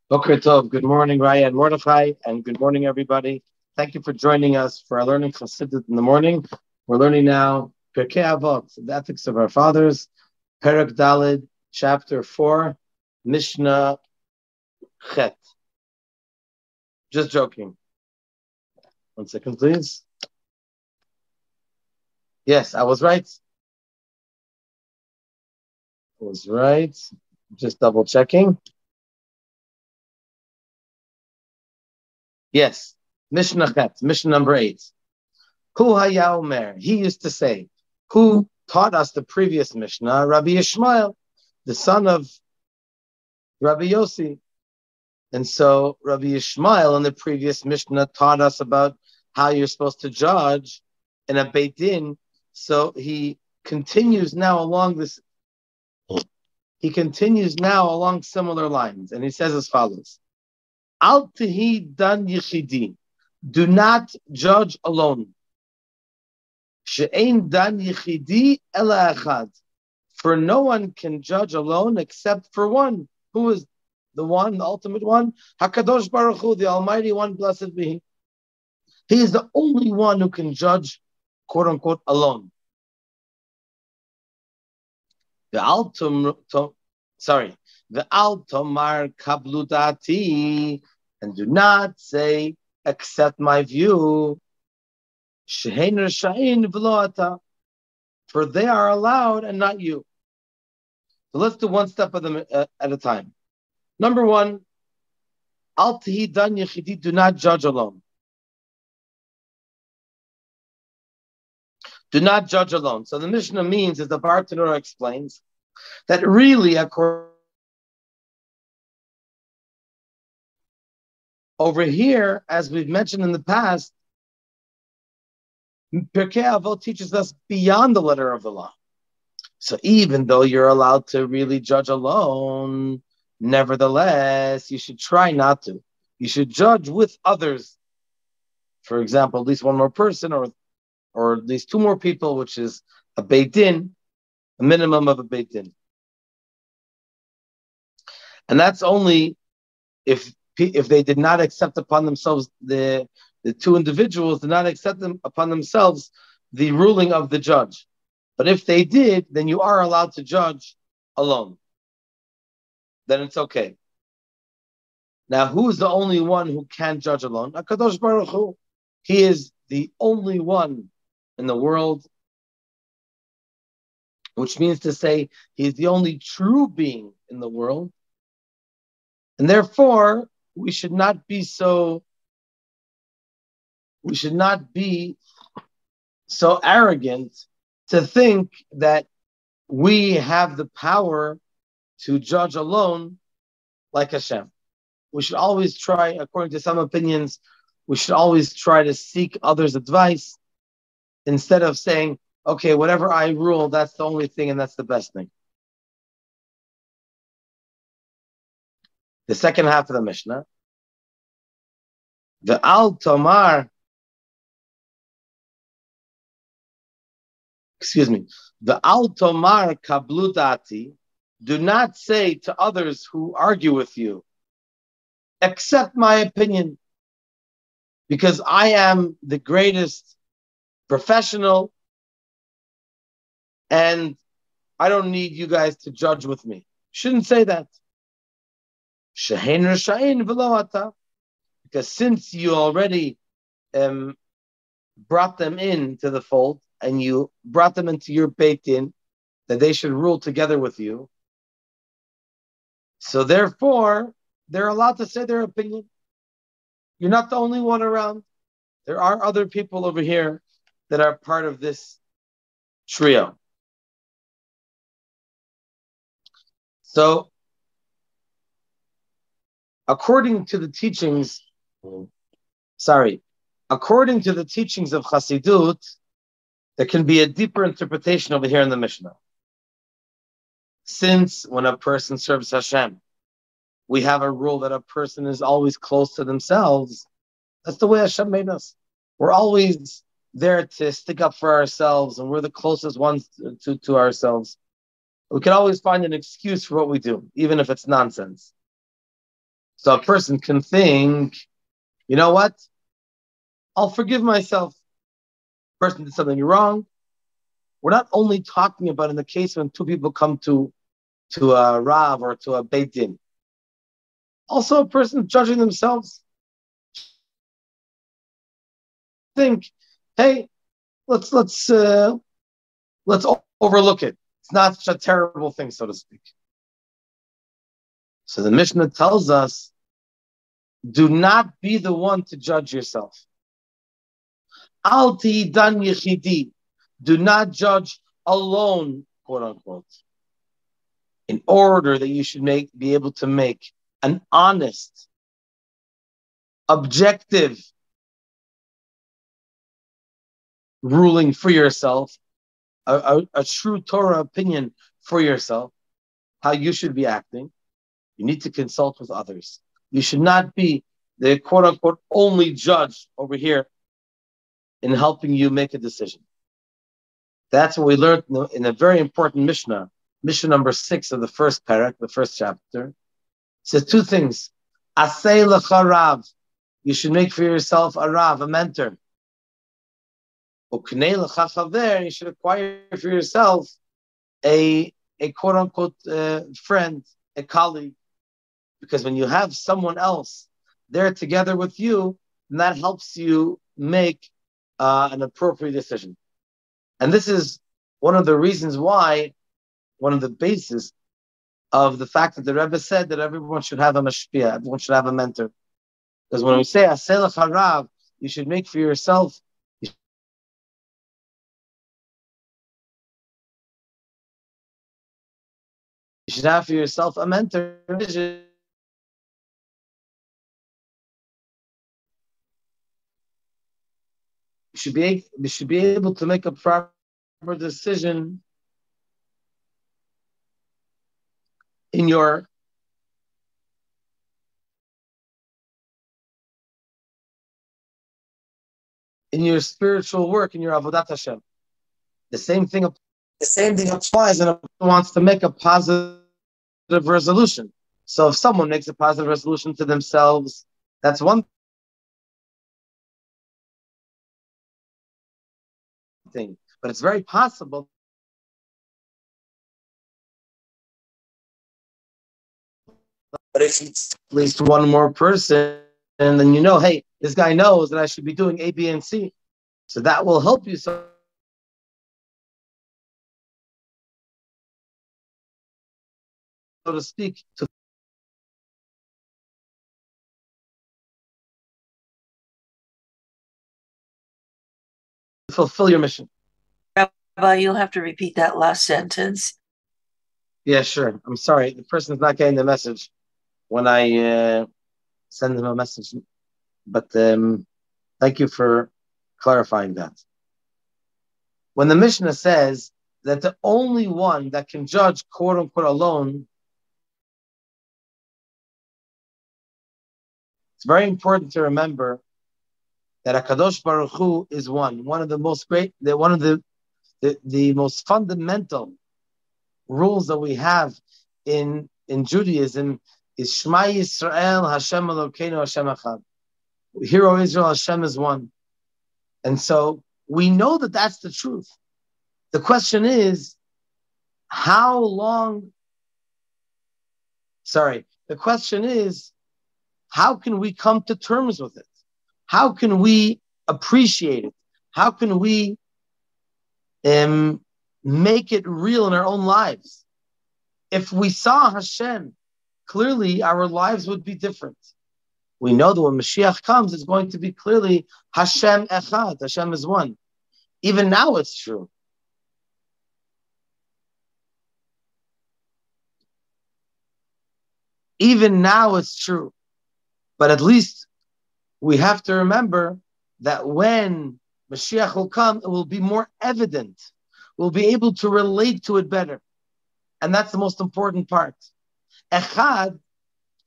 Boker Tov, good morning, Raya and Mordechai, and good morning, everybody. Thank you for joining us for our learning Chassidut in the morning. We're learning now Pirkei Avot, the ethics of our fathers, Perek Dalid, chapter 4, Mishnah Chet. Just joking. 1 second, please. Yes, I was right. Just double checking. Yes, Mishnah Chet, Mishnah number 8. Hu Haya Omer, he used to say, who taught us the previous Mishnah? Rabbi Yishmael, the son of Rabbi Yossi. And so Rabbi Yishmael in the previous Mishnah taught us about how you're supposed to judge in a Beit Din. So he continues now along similar lines. And he says as follows: Al Tihi Dan Yichidi, do not judge alone. She'ein Dan Yichidi Ela Echad, for no one can judge alone except for one. Who is the one, the ultimate one? HaKadosh Baruch Hu, the Almighty One, blessed be He. He is the only one who can judge, quote unquote, alone. The Al Tomar Kablu Dati, and do not say, accept my view. Shehein Rashain V'lo Ata, for they are allowed and not you. So let's do one step at a time. Number one, Al Tihi Dan Yechidi, do not judge alone. Do not judge alone. So the Mishnah means, as the Bartanura explains, that really, over here, as we've mentioned in the past, Pirkei Avot teaches us beyond the letter of the law. So even though you're allowed to really judge alone, nevertheless, you should try not to. You should judge with others. For example, at least one more person, or at least two more people, which is a Beit Din, a minimum of a Beit Din. And that's only if they did not accept upon themselves, the two individuals did not accept upon themselves the ruling of the judge. But if they did, then you are allowed to judge alone. Then it's okay. Now, who is the only one who can judge alone? HaKadosh Baruch Hu. He is the only one in the world, which means to say he is the only true being in the world. And therefore, we should not be so arrogant to think that we have the power to judge alone like Hashem. We should always try, according to some opinions, we should always try to seek others' advice instead of saying, okay, whatever I rule, that's the only thing and that's the best thing. The second half of the Mishnah, the Al Tomar Kablu Dati, do not say to others who argue with you, accept my opinion, because I am the greatest professional and I don't need you guys to judge with me. Shouldn't say that. Shehein Rashain V'lo Ata, because since you already brought them into the fold and you brought them into your Beit Din, that they should rule together with you, so therefore they're allowed to say their opinion. You're not the only one around. There are other people over here that are part of this trio. So, according to the teachings of Chassidut, there can be a deeper interpretation over here in the Mishnah. Since when a person serves Hashem, we have a rule that a person is always close to themselves. That's the way Hashem made us. We're always there to stick up for ourselves, and we're the closest ones to ourselves. We can always find an excuse for what we do, even if it's nonsense. So a person can think, you know what? I'll forgive myself. Person did something wrong. We're not only talking about in the case when two people come to a Rav or to a Beit Din. Also, a person judging themselves. Think, hey, let's overlook it. It's not such a terrible thing, so to speak. So the Mishnah tells us, do not be the one to judge yourself. Al ti'idan yechidi. Do not judge alone, quote unquote. In order that you should be able to make an honest, objective ruling for yourself, a true Torah opinion for yourself, how you should be acting, you need to consult with others. You should not be the quote unquote only judge over here in helping you make a decision. That's what we learned in a very important Mishnah, Mishnah number 6 of the first parak, the first chapter. It says two things. Asay lecha rav. You should make for yourself a rav, a mentor. Uknei lecha chaver. You should acquire for yourself a quote unquote friend, a colleague. Because when you have someone else there together with you, then that helps you make an appropriate decision. And this is one of the reasons why, one of the bases of the fact that the Rebbe said that everyone should have a mashpia, everyone should have a mentor. Because when we say aseh lecha rav, you should make for yourself, you should have for yourself a mentor. You should be able to make a proper decision in your spiritual work, in your avodat Hashem. The same thing applies, and wants to make a positive resolution. So if someone makes a positive resolution to themselves, that's one thing. But it's very possible but if it's at least one more person, and then you know, hey, this guy knows that I should be doing A, B, and C. So that will help you, so to speak, to fulfill your mission. Rabbi, you'll have to repeat that last sentence. Yeah, sure. I'm sorry. The person's not getting the message when I send them a message. But thank you for clarifying that. When the Mishnah says that the only one that can judge, quote unquote, alone, it's very important to remember that HaKadosh Baruch Hu is one of the most great, one of the most fundamental rules that we have in Judaism is Shema Yisrael, Hashem Elokeinu, Hashem Echad. Hear, O Israel, Hashem is one. And so we know that that's the truth. The question is, the question is, how can we come to terms with it? How can we appreciate it? How can we make it real in our own lives? If we saw Hashem, clearly our lives would be different. We know that when Mashiach comes, it's going to be clearly Hashem Echad. Hashem is one. Even now it's true. Even now it's true. But at least we have to remember that when Mashiach will come, it will be more evident. We'll be able to relate to it better. And that's the most important part. Echad,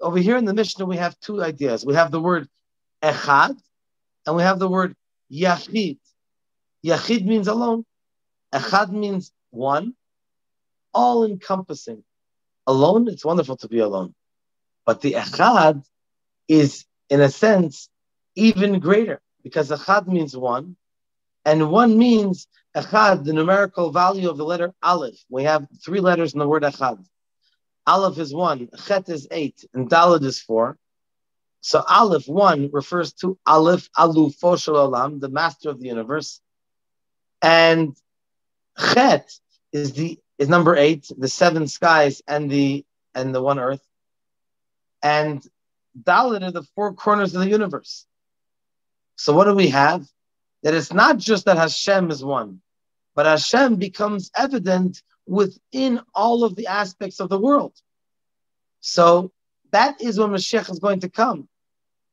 over here in the Mishnah, we have two ideas. We have the word Echad, and we have the word Yachid. Yachid means alone. Echad means one, all-encompassing. Alone, it's wonderful to be alone. But the Echad is, in a sense, even greater, because Echad means one, and one means Echad, the numerical value of the letter Aleph. We have 3 letters in the word Echad. Aleph is 1, Chet is 8, and Dalet is 4. So Aleph, 1, refers to Aleph, Alufo Shel Olam, the master of the universe. And Chet is number 8, the 7 skies and the 1 earth. And Dalet are the 4 corners of the universe. So what do we have? That it's not just that Hashem is one, but Hashem becomes evident within all of the aspects of the world. So that is when Mashiach is going to come.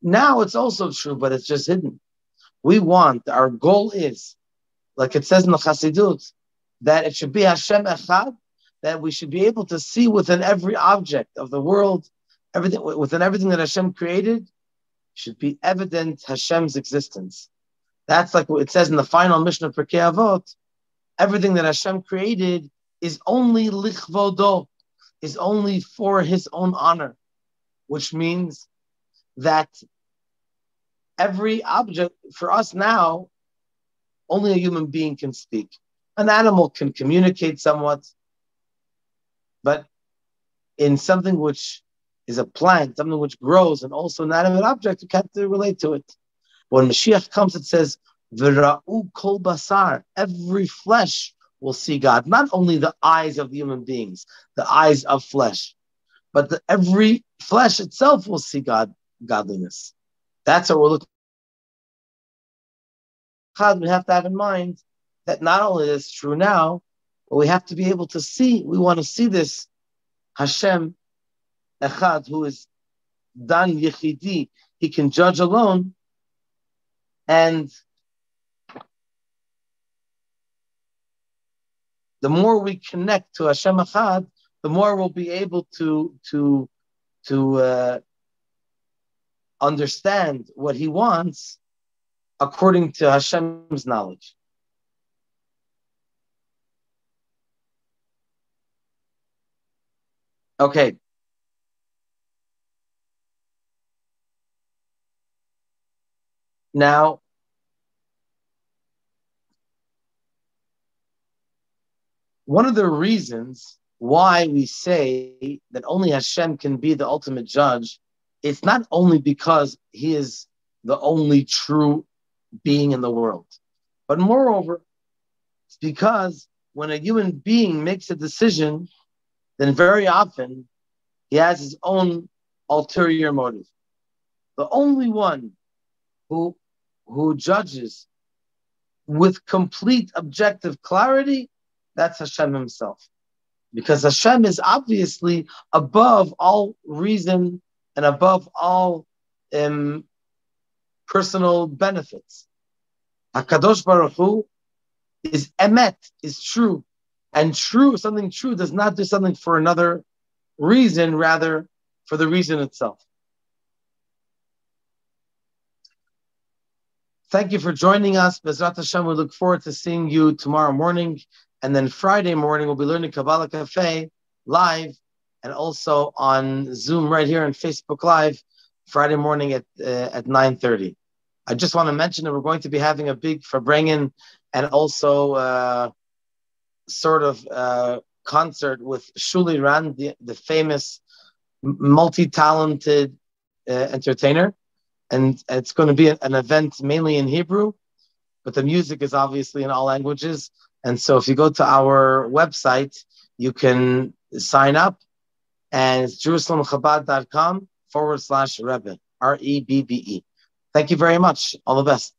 Now it's also true, but it's just hidden. Our goal is, like it says in the Chassidut, that it should be Hashem Echad, that we should be able to see within every object of the world, within everything that Hashem created, should be evident Hashem's existence. That's like what it says in the final mission of Pirkei Avot. Everything that Hashem created is only lichvodo, is only for His own honor, which means that every object, for us now, only a human being can speak. An animal can communicate somewhat, but in something which is a plant, something which grows, and also an animate object, you can't relate to it. When Mashiach comes, it says, "V'ra'u kol basar," every flesh will see God. Not only the eyes of the human beings, the eyes of flesh, but every flesh itself will see godliness. That's what we're looking at. We have to have in mind that not only is it true now, but we have to be able to see. We want to see this Hashem Echad, who is Dan Yechidi. He can judge alone. And the more we connect to Hashem Echad, the more we'll be able to understand what He wants according to Hashem's knowledge. Okay. Now, one of the reasons why we say that only Hashem can be the ultimate judge, it's not only because He is the only true being in the world, but moreover, it's because when a human being makes a decision, then very often he has his own ulterior motive. The only one who judges with complete objective clarity, that's Hashem Himself. Because Hashem is obviously above all reason and above all personal benefits. HaKadosh Baruch Hu is emet, is true. And something true does not do something for another reason, rather for the reason itself. Thank you for joining us. Bezrat Hashem, we look forward to seeing you tomorrow morning. And then Friday morning, we'll be learning Kabbalah Cafe live and also on Zoom right here on Facebook Live, Friday morning at 9:30. I just want to mention that we're going to be having a big Farbrengen and also concert with Shuli Rand, the famous, multi-talented entertainer. And it's going to be an event mainly in Hebrew, but the music is obviously in all languages. And so if you go to our website, you can sign up, and it's JerusalemChabad.com/Rebbe, REBBE. Thank you very much. All the best.